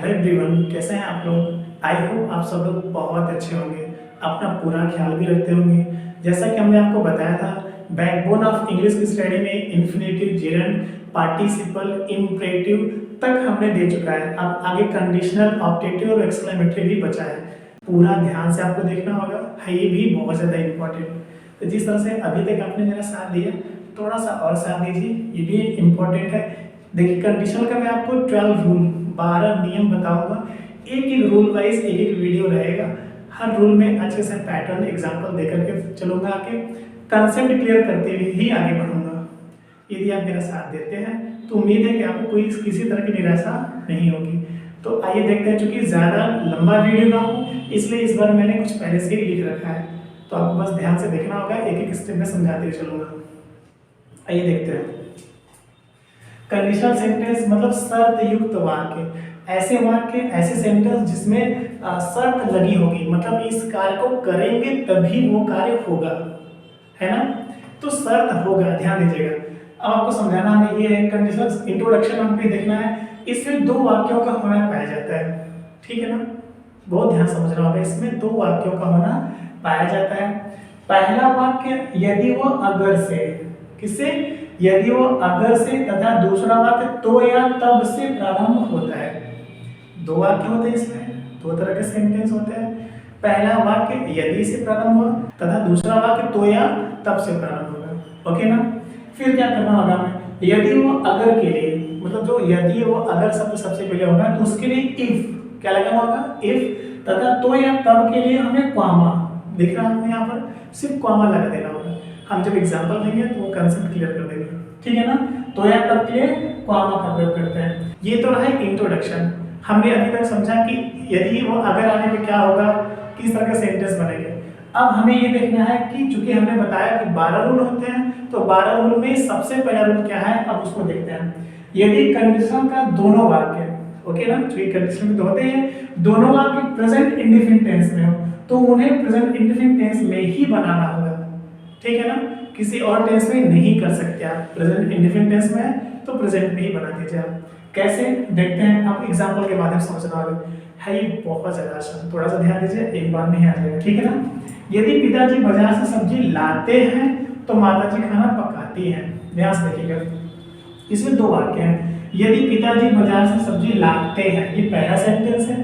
Hello everyone, कैसे हैं आप लोग। आई होप आप सब लोग बहुत अच्छे होंगे, अपना पूरा ख्याल भी रखते होंगे। जैसा कि हमने आपको बताया था, बैकबोन ऑफ इंग्लिश की स्टडी में इन्फिनेटिव, जेरंड, पार्टिसिपल, इम्परेटिव तक हमने दे चुका है। अब आगे कंडीशनल, ऑब्जेक्टिव और एक्सक्लेमेटरी भी बचा है। पूरा ध्यान से आपको देखना होगा, है ये भी बहुत ज़्यादा इम्पोर्टेंट। तो जिस तरह से अभी तक आपने मेरा साथ दिया, थोड़ा सा और साथ दीजिए, ये भी इम्पोर्टेंट है। देखिए, कंडीशनल का मैं आपको 12 रूल, 12 नियम बताऊंगा। एक एक रूल वाइज एक एक वीडियो रहेगा। हर रूल में अच्छे से पैटर्न एग्जांपल देकर के चलूंगा, आगे कंसेप्ट क्लियर करते हुए ही आगे बढ़ूंगा। यदि आप मेरा साथ देते हैं तो उम्मीद है कि आपको कोई किसी तरह की निराशा नहीं होगी। तो आइए देखते हैं, चूंकि ज़्यादा लंबा वीडियो ना हो इसलिए इस बार मैंने कुछ पहले से ही लिख रखा है, तो आपको बस ध्यान से देखना होगा, एक एक स्टेप में समझाते हुए चलूंगा। आइए देखते हैं। कंडीशनल सेंटेंस मतलब शर्त युक्त वाक्य, ऐसे वाक्य, ऐसे सेंटेंस जिसमें शर्त लगी होगी, मतलब इस कार्य को करेंगे तभी वो कार्य होगा, है ना। तो शर्त होगा, ध्यान दीजिएगा। अब आपको समझाना हमें ये है, कंडीशनल इंट्रोडक्शन हमको देखना है। इसमें दो वाक्यों का होना पाया जाता है, ठीक है ना। बहुत ध्यान समझना होगा, इसमें दो वाक्यों का होना पाया जाता है। पहला वाक्य यदि वो अगर से, किससे, यदि वो अगर से, तथा दूसरा वाक्य तो या तब से प्रारंभ होता है। दो वाक्य होते हैं, इसमें दो तरह के सेंटेंस होते हैं। पहला वाक्य यदि से प्रारंभ हुआ तथा दूसरा वाक्य तो या तब से प्रारंभ होगा, ओके ना। फिर क्या करना होगा हमें, यदि वो अगर के लिए, मतलब जो यदि वो अगर शब्द सबसे पहले होगा तो उसके लिए इफ क्या लगाना होगा, इफ, तथा तो या तब के लिए हमें कॉमा, दिख रहा है यहाँ पर, सिर्फ कॉमा लगा देना होगा। हम जब एग्जांपल देंगे तो वो कंसेप्ट क्लियर कर देंगे, ठीक है ना। तो या तब के लिए कॉमा का प्रयोग करते हैं। ये तो रहा इंट्रोडक्शन। हमने अभी तक समझा कि यदि वो अगर आने पे क्या होगा, किस तरह का सेंटेंस बनेगा। अब हमें ये देखना है कि चूंकि हमने बताया कि 12 रूल होते हैं, तो 12 रूल में सबसे पहला रूल क्या है, अब उसको देखते हैं। यदि कंडीशन का दोनों वाक्य, ओके ना, चूंकि कंडीशन में तो होते हैं, दोनों वाक्य प्रेजेंट इंडेफिनिट टेंस में हो तो उन्हें प्रेजेंट इंडेफिनिट टेंस में ही बनाना होगा, ठीक है ना। किसी और टेंस में नहीं कर सकते आप। प्रेजेंट इंडेफिनिट टेंस में है तो प्रेजेंट में ही बना दीजिए आप। कैसे देखते हैं, आप एग्जांपल के माध्यम से समझना होगा। है ये बहुत ज्यादा आसान, थोड़ा सा ध्यान दीजिए, एक बार में ही आ जाएगा, ठीक है ना। यदि पिताजी बाजार से सब्जी लाते हैं तो माताजी खाना पकाती हैं। ध्यान से देखिएगा, इसमें दो वाक्य हैं। यदि पिताजी बाजार से सब्जी लाते हैं, ये पहला सेंटेंस है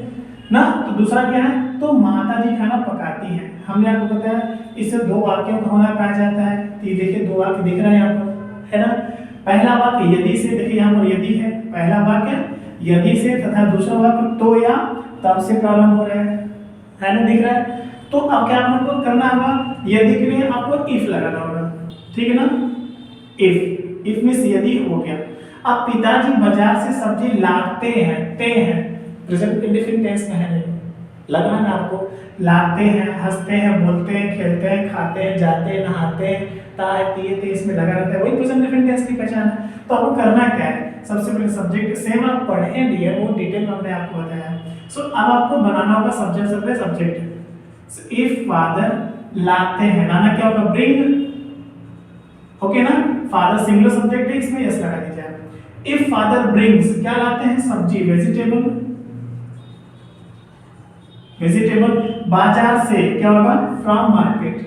ना, तो दूसरा क्या है, तो माताजी खाना पकाती हैं। हमने आपको बताया इससे दो वाक्यों का होना पाया जाता है। तो ये देखिए दो वाक्य दिख रहे हैं यहाँ पर, है ना। पहला वाक्य यदि से, देखिए यहाँ पर यदि है, पहला वाक्य यदि से तथा दूसरा वाक्य तो या तब से प्रारंभ हो रहा है ना, दिख रहा है। तो अब क्या आपको करना होगा, यदि के लिए आपको इफ लगाना होगा, ठीक है ना। इफ मींस यदि हो गया। अब पिताजी बाजार से सब्जी लाते हैं, ते हैं प्रेजेंट इंडेफिनिट टेंस में है, लगना ना आपको। लाते हैं, हंसते हैं, बोलते हैं, खेलते हैं, खाते हैं, जाते हैं, नहाते हैं, ताए पिए इसमें लगा रहता है, वही प्रेजेंट इंडेफिनिट टेंस की पहचान है। तो आपको करना क्या है, सबसे पहले सब्जेक्ट सेम आप पढ़े भी है, वो डिटेल में हमने आपको बताया। सो अब आपको बनाना होगा सब्जेक्ट सब्जेक्ट। इफ फादर लाते हैं, लाना क्या होगा, ब्रिंग, ओके ना। फादर सिंगुलर सब्जेक्ट है, इसमें यस लगा दीजिए। इफ फादर ब्रिंग्स, क्या लाते हैं, सब्जी, वेजिटेबल, वेजिटेबल। बाजार से क्या होगा, फ्रॉम मार्केट,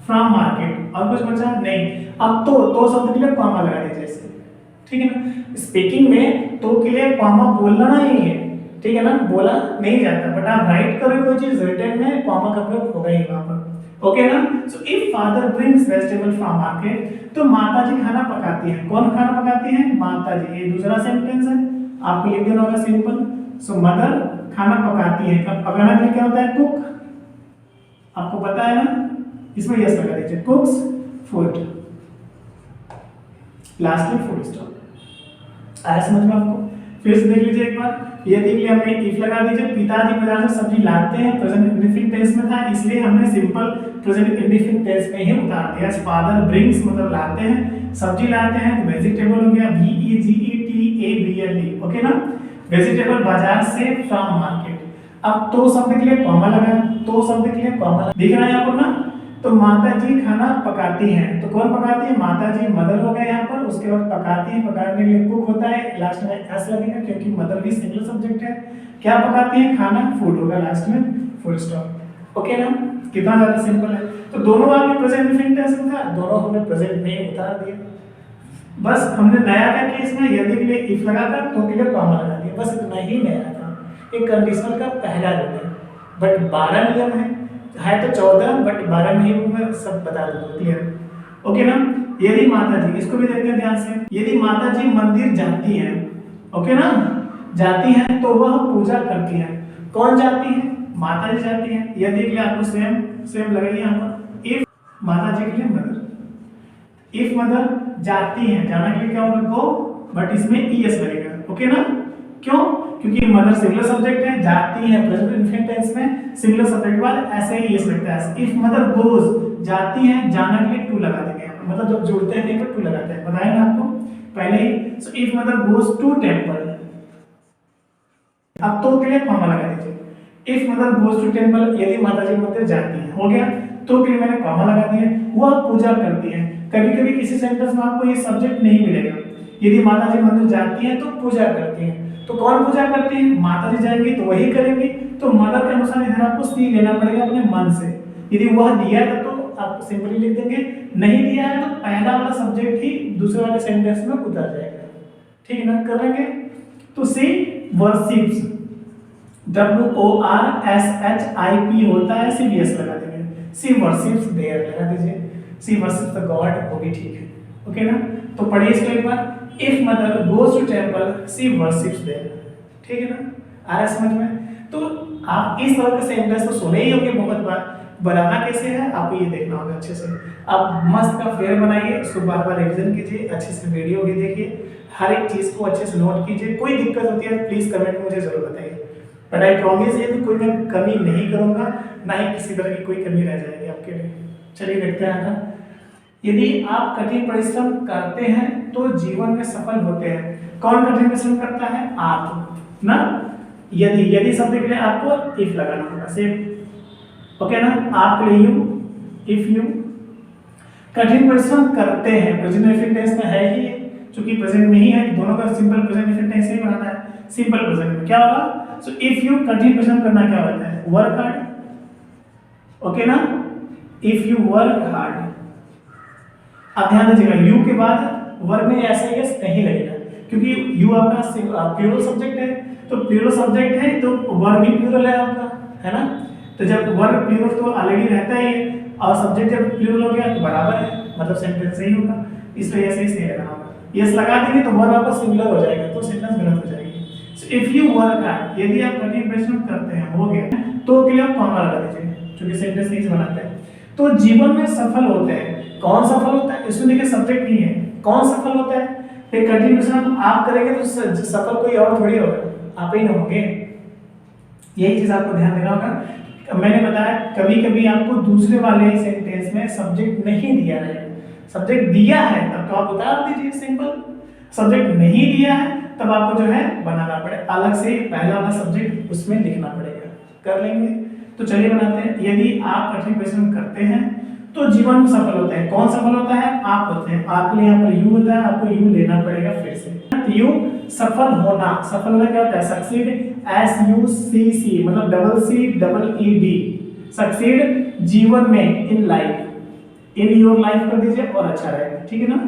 फ्रॉम मार्केट। और कुछ बचा नहीं। अब तो शब्द के लिए कॉमा लगा दीजिए इसे, ठीक है ना। स्पीकिंग में तो के लिए कॉमा बोलना नहीं है, ठीक है ना, बोला नहीं जाता, बट आप राइट करो कोई चीज, रिटन में कॉमा का प्रयोग होगा ही वहां पर, ओके ना। So if father brings vegetable from market, तो माताजी खाना पकाती है। कौन खाना पकाती है, माताजी। ये दूसरा सेंटेंस है, आपको लिख देना होगा सिंपल। सो मदर खाना पकाती है। अब पकाना के लिए क्या होता है, कुक, आपको पता है ना, इसमें यस लगा दीजिए, कुक्स फूड, लास्ट में फूड स्टॉप। आया समझ में आपको। फिर से देख लीजिए एक बार, यदि के लिए हमने इफ लगा दीजिए। पिताजी बाजार से सब्जी लाते हैं, प्रेजेंट इंडेफिनिट टेंस में था, इसलिए हमने सिंपल प्रेजेंट इंडेफिनिट टेंस में ही उतार दिया। फादर ब्रिंग्स मतलब लाते हैं, सब्जी लाते हैं, तो वेजिटेबल हो गया, VEGETABLE, ओके ना। वेजिटेबल बाजार से फ्रॉम मार्केट। अब तो शब्द के लिए कॉमा लगा, तो शब्द के लिए कॉमा दिख रहा है यहाँ पर ना। तो माता जी खाना पकाती हैं, तो कौन पकाती है? माता जी, मदर हो गया यहाँ पर। उसके बाद पकाती है, पकाने के लिए कुक होता है, लास्ट में एस लगेगा क्योंकि मदर भी सिंगल सब्जेक्ट है। क्या पकाती है? खाना, फूड होगा लास्ट में, फुल स्टॉप। ओके ना, कितना ज्यादा सिंपल है। तो दोनों आपके प्रेजेंट इंफिनिट टेंस में था, दोनों हमने प्रेजेंट में उतार दिया। बस हमने नया क्या किया इसमें, यदि के लिए इफ लगाकर तो के लिए कॉमा लगा दिया, बस इतना ही नया था। एक कंडीशनल का पहला रूल है, बट 12 नियम है तो 14, बट 12 नहीं मैं सब बता दूंगा। क्लियर? ओके ना। यदि माता जी, इसको भी देखते हैं ध्यान से, यदि माता जी मंदिर जाती हैं, ओके ना, जाती हैं तो वह पूजा करती हैं। कौन जाती है? माता जी जाती हैं। यदि के लिए आपको सेम लगाइए यहाँ पर, इफ माता जी के लिए मदर, इफ मदर जाती हैं, जाना के लिए क्या होगा? गो, बट इसमें ईएस लगेगा। ओके ना, क्यों? क्योंकि मदर सिंगुलर सब्जेक्ट है, जाती है प्रेजेंट इंफिनिट टेंस में सिंगुलर सब्जेक्ट बाद ऐसे ही ईएस लगता है। इफ मदर गोज, जाती है, जाना के लिए टू लगा देंगे, मतलब जब जोड़ते हैं कहीं पर टू लगाते हैं, बताया ना आपको पहले ही। So if mother goes to temple, अब तो के लिए कॉमा लगा दीजिए। If mother goes to temple, यदि माता जी मंदिर जाती है, हो गया। तो के लिए मैंने कॉमा लगा दिया। वह पूजा करती है। कभी कभी किसी सेंटेंस में आपको ये सब्जेक्ट नहीं मिलेगा। यदि माता जी मंदिर जाती है तो पूजा करती है, तो कौन पूजा करती है? माता जी जाएंगी तो वही करेंगी, तो मदर के अनुसार इधर आपको सी लेना पड़ेगा अपने मन से। यदि वह दिया है तो आप सिंपली लिख देंगे, नहीं दिया है तो पहला वाला सब्जेक्ट ही दूसरे वाले सेंटेंस में उतर जाएगा। ठीक है ना, कर लेंगे। तो सी वर्शिप्स, WORSHIP होता है, CVS लगा देंगे। सी वर्शिप्स देयर लगा दीजिए, सी वर्शिप्स द गॉड, वो भी ठीक है। ओके ना, तो पढ़िए इसको एक बार। If mother goes to temple, she worships there. ठीक है ना, आ रहा है समझ में? तो आप इस तरह के सेंटेंस तो सुने ही होंगे बहुत बार। बनाना कैसे है आपको ये देखना होगा अच्छे से। आप मस्त का फेयर बनाइए, उसको बार बार रिवीजन कीजिए, अच्छे से वीडियो भी देखिए, हर एक चीज को अच्छे से नोट कीजिए। कोई दिक्कत होती है प्लीज कमेंट में मुझे जरूर बताइए, बट आई प्रॉमिस ये कि कोई मैं कमी नहीं करूंगा, ना ही किसी तरह की कोई कमी रह जाएगी आपके लिए। चलिए देखते हैं आगे। यदि आप कठिन परिश्रम करते हैं तो जीवन में सफल होते हैं। कौन कठिन परिश्रम करता है? आप ना। यदि शब्द के लिए आपको इफ लगाना होगा सिर्फ। ओके ना, आपके लिए यू, इफ यू कठिन परिश्रम करते हैं, प्रेजेंट इंफिनिट टेंस में है ही, क्योंकि प्रेजेंट में ही है, दोनों का सिंपल प्रेजेंट इंफिनिट टेंस ही बनाना है। सिंपल प्रेजेंट में क्या होगा? सो इफ यू, कठिन परिश्रम करना क्या होता है? Work hard. ओके ना, इफ यू वर्क हार्ड। अब ध्यान दीजिएगा, यू के बाद वर्ब में ऐसा ही नहीं लगेगा, क्योंकि यू आपका प्लूरल सब्जेक्ट है, तो प्लूरल सब्जेक्ट है तो वर्ब भी प्लूरल है आपका, है ना। तो जब वर्ब प्लूरल तो ऑलरेडी रहता ही है, और सब्जेक्ट जब प्लूरल हो गया तो बराबर है, मतलब सेंटेंस सही होगा, इसलिए ऐसे ही सही लगाना होगा। यस लगा देंगे तो वर्ब आपका सिंगुलर हो जाएगा, तो सेंटेंस गलत हो जाएगी। So if you work hard, यदि आप कठिन परिश्रम करते हैं, हो गया, तो के लिए आप कॉमा लगा दीजिए, क्योंकि सेंटेंस सही से बनाते हैं। तो जीवन में सफल होते हैं। कौन सफल होता है? इसमें देखिए सब्जेक्ट नहीं है, कौन सफल होता है? एक कठिन परिश्रम आप करेंगे तो सफल कोई और थोड़ी होगा, आप ही ना होंगे। यही चीज आपको ध्यान देना होगा। मैंने बताया कभी कभी आपको दूसरे वाले सेंटेंस में सब्जेक्ट नहीं दिया है, सब्जेक्ट दिया है तब तो आप उतार दीजिए, सिंपल। सब्जेक्ट नहीं दिया है तब आपको जो है बनाना पड़ेगा, अलग से पहला वाला सब्जेक्ट उसमें लिखना पड़ेगा। कर लेंगे, तो चलिए बनाते हैं। यदि आप कठिन परिश्रम करते हैं तो जीवन में सफल होते हैं। कौन सफल होता है? आप होते हैं। आपके लिए यहाँ पर यू होता है, आपको यू लेना पड़ेगा फिर से। यू सफल होना, सफल होना क्या होता है? सक्सीड, SUCC, मतलब DCCED, सक्सीड जीवन में, in life, in your life कर दीजिए और अच्छा रहेगा। ठीक है ना,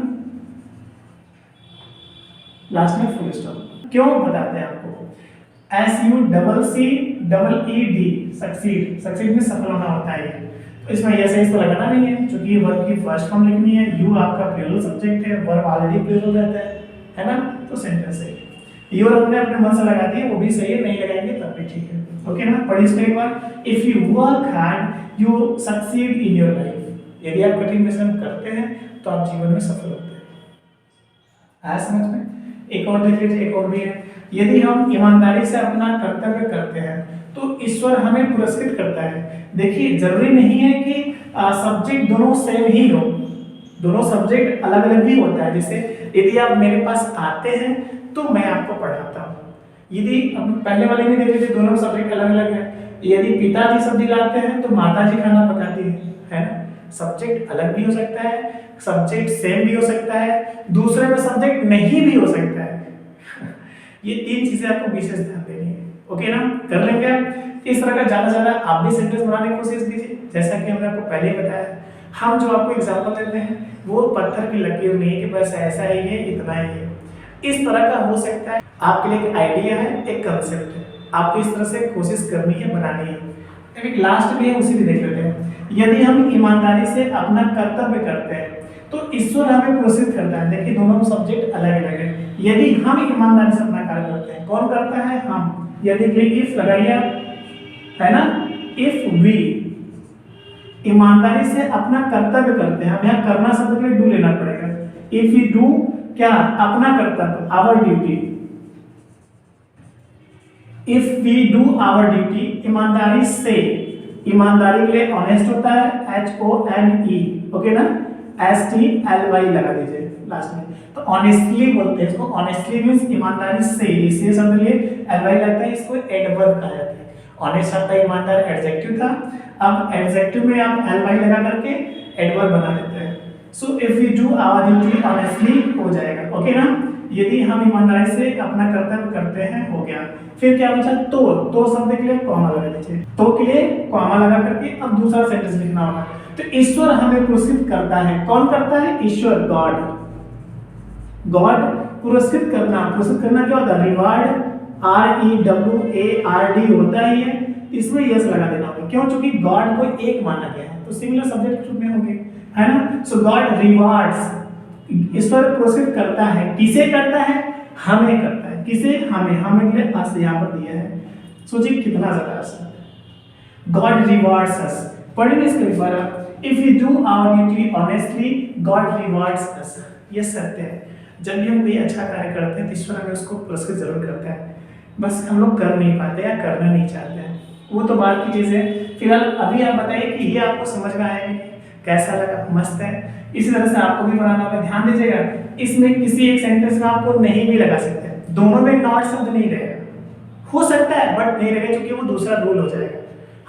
लास्ट में फुल स्टॉप। क्यों बताते हैं आपको? SUCCED, सक्सीड, सक्सीड में सफल होना होता है। तो इसमें यस है, इसको लगाना नहीं है, क्योंकि वर्ब की फर्स्ट फॉर्म लिखनी है। यू आपका प्लूरल सब्जेक्ट है, वर्ब ऑलरेडी प्लूरल रहता है ना, तो सेंटेंस है। योर अपने अपने मन से लगा दिए, वो भी सही है, नहीं लगाएंगे तब भी ठीक है। ओके ना, पढ़िए इसको एक बार। If you work hard you succeed in your life. यदि आप कठिन परिश्रम करते हैं तो आप जीवन में सफल होते हैं। आया समझ में? एक और देख लीजिए, एक और भी है। यदि हम ईमानदारी से अपना कर्तव्य करते हैं तो ईश्वर हमें पुरस्कृत करता है। देखिए जरूरी नहीं है कि सब्जेक्ट दोनों सेम ही हो, दोनों सब्जेक्ट अलग अलग भी होता है। जैसे यदि आप मेरे पास आते हैं तो मैं आपको पढ़ाता हूँ। यदि पहले वाले में देख लीजिए, दोनों सब्जेक्ट अलग अलग है। यदि पिताजी सब्जी लाते हैं तो माताजी खाना पकाती है ना। सब्जेक्ट अलग भी हो सकता है, सब्जेक्ट सेम भी हो सकता है, दूसरे में सब्जेक्ट नहीं भी हो सकता है। ये 3 चीजें आपको विशेष ध्यान देनी है। ओके ना, कर लेंगे आप। इस तरह का ज्यादा से ज्यादा आप भी सेंटेंस बनाने की कोशिश कीजिए। जैसा कि हमने आपको पहले ही बताया, हम जो आपको एग्जांपल देते हैं वो पत्थर की लकीर नहीं है कि बस ऐसा ही है, इतना ही है। इस तरह का हो सकता है। आपके लिए एक आइडिया है, एक कंसेप्ट है, आपको इस तरह से कोशिश करनी है, बनानी है। एक लास्ट में है, उसी भी देख लेते हैं। यदि हम ईमानदारी से अपना कर्तव्य करते हैं तो ईश्वर हमें प्रोत्साहित करता है। देखिए दोनों सब्जेक्ट अलग अलग है। यदि हम ईमानदारी से अपना कार्य करते हैं, कौन करता है? हम। यदि इफ लगाइए, है ना, इफ वी ईमानदारी से अपना कर्तव्य करते हैं। अब यहाँ करना शब्द के लिए डू लेना पड़ेगा। इफ वी डू क्या? अपना कर्तव्य, our duty. If we do our duty, ईमानदारी से, ईमानदारी के लिए ऑनेस्ट होता है, HONE, ओके ना, STLY लगा दीजिए लास्ट में। तो ऑनेस्टली बोलते हैं इसको। ऑनेस्टली मींस ईमानदारी से, इसी शब्द लिए LY लगता है, इसको एडवर्ब कहा जाता है। ऑनेस्ट शब्द ईमानदार एडजेक्टिव था, अब एडजेक्टिव में आप LY लगा करके एडवर्ब बना देते हैं। So if we do our duty honestly हो जाएगा, ओके ना। यदि हम ईमानदारी से अपना कर्तव्य करते हैं, हो गया। फिर क्या बचा? तो शब्द के लिए कॉमा लगा दीजिए। तो के लिए कॉमा लगा करके अब दूसरा सेंटेंस लिखना होगा। तो ईश्वर हमें पुरस्कृत करता है। कौन करता है? ईश्वर, गॉड। गॉड पुरस्कृत करना। पुरस्कृत करना क्या होता है? रिवार्ड, REWARD होता ही है। इसमें यस लगा देना होगा। क्यों? क्योंकि गॉड को एक माना गया है, तो सिमिलर सब्जेक्ट ग्रुप में होंगे, है ना। सो गॉड रिवार्ड्स, ईश्वर पुरस्कृत करता है। किसे करता है? हमें करता है। किसे? हमें। हमें के लिए अस यहाँ पर दिया है। सोचिए कितना ज्यादा आसान। God rewards us. पढ़िए इसको एक बार। If we do our duty honestly, God rewards us. ये सत्य है। जब भी हम कोई अच्छा कार्य करते हैं तो ईश्वर हमें उसको पुरस्कृत जरूर करता है। बस हम लोग कर नहीं पाते या करना नहीं चाहते हैं, वो तो बात की चीज़ है। फिलहाल अभी आप बताइए कि ये आपको समझ में आया, कैसा लगा? मस्त है। इसी तरह से आपको भी बनाना होगा, ध्यान दीजिएगा। इसमें किसी एक सेंटेंस में आपको नहीं भी लगा सकते हैं, दोनों में नॉट शब्द नहीं रहेगा। हो सकता है बट नहीं रहेगा, क्योंकि वो दूसरा रूल हो जाएगा।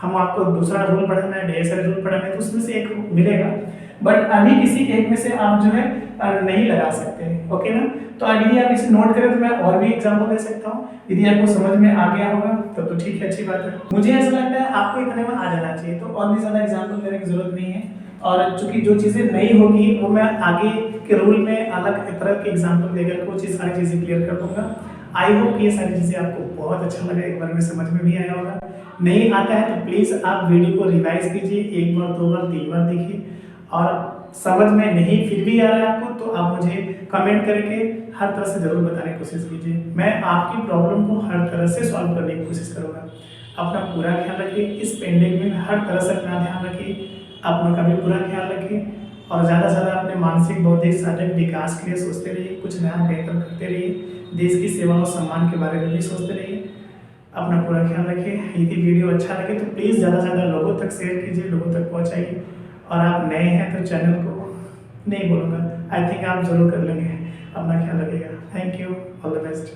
हम आपको दूसरा रूल पढ़ाना है, ढेर सारे रूल पढ़ाना है, तो उसमें से एक मिलेगा। बट अभी किसी एक में से आप जो है नहीं लगा सकते, ओके ना। तो यदि आप इसे नोट करें तो मैं और भी एग्जांपल दे सकता हूँ। यदि आपको समझ में आ गया होगा तब तो ठीक है, अच्छी बात है। मुझे ऐसा लगता है आपको इतने में आ जाना चाहिए, तो और भी ज़्यादा एग्जांपल देने की जरूरत नहीं है। और चूंकि जो चीज़ें नहीं होगी वो मैं आगे के रूल में अलग तरह के एग्जांपल देकर कुछ सारी चीज़ें क्लियर कर दूंगा। आई होप ये सारी चीज़ें आपको बहुत अच्छा लगा, एक बार में समझ में भी आया होगा। नहीं आता है तो प्लीज़ आप वीडियो को रिवाइज कीजिए, 1 बार 2 बार 3 बार देखिए। और समझ में नहीं फिर भी आ रहा है आपको तो आप मुझे कमेंट करके हर तरह से ज़रूर बताने की कोशिश कीजिए। मैं आपकी प्रॉब्लम को हर तरह से सॉल्व करने की कोशिश करूँगा। अपना पूरा ख्याल रखिए, इस पेंडेमिक में हर तरह से अपना ध्यान रखिए, अपना का भी पूरा ख्याल रखिए। और ज़्यादा से ज़्यादा अपने मानसिक, बौद्धिक, शारीरिक विकास के लिए सोचते रहिए, कुछ नया बेहतर करते रहिए, देश की सेवा और सम्मान के बारे में भी सोचते रहिए। अपना पूरा ख्याल रखिए। यदि वीडियो अच्छा लगे तो प्लीज़ ज़्यादा से ज़्यादा लोगों तक शेयर कीजिए, लोगों तक पहुँचाइए। और आप नए हैं तो चैनल को नहीं बोलूँगा, आई थिंक आप ज़रूर कर लेंगे। अपना ख्याल रखिएगा। Thank you, all the best.